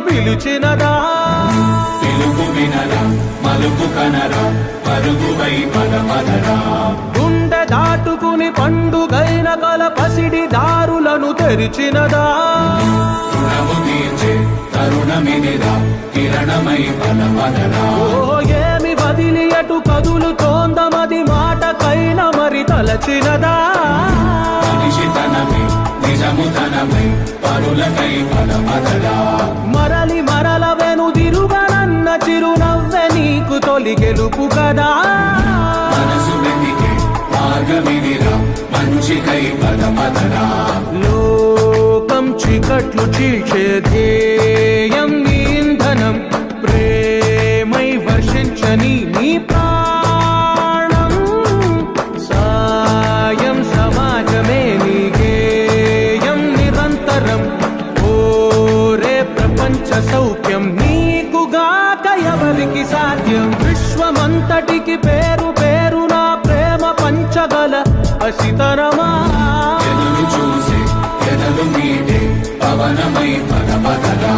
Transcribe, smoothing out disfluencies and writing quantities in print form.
పిలిచినదా పిలుపు వినరా మలుపు కనరా పరుగువై పదపదరా గుండె దాటుకుని పండుగైన కల పసిడి దారులను తెరిచినదా రుణము తీర్చే తరుణమిదిరా కిరణమై పదపదరా ఏమి వదిలి అటు కదులుతోందమది మాటకైన మరి తలచినదా మనిషితనమై నిజముతనమై పరులకై పదపదరా మరలి మరల వెనుదిరుగనన్న చిరునవ్వె నీకు తొలి గెలుపు కదా మనసు వెతికే మార్గమిదిరా మంచికై పదపదరా లోకం చీకట్లు చీల్చే ధ్యేయం నీ ఇంధనం ప్రేమై వర్షించని నీ ప్రాణం సాయం సమాజమే నీ గేయం నిరంతరం ఓరే ప్రపంచ సౌఖ్యం నీకుగాక ఎవరికి సాధ్యం విశ్వమంతటికి పేరు పేరు నా ప్రేమ పంచగల అసితరమా ఎదురు చూసే ఎదలు మీదే పవనమై పదపదరా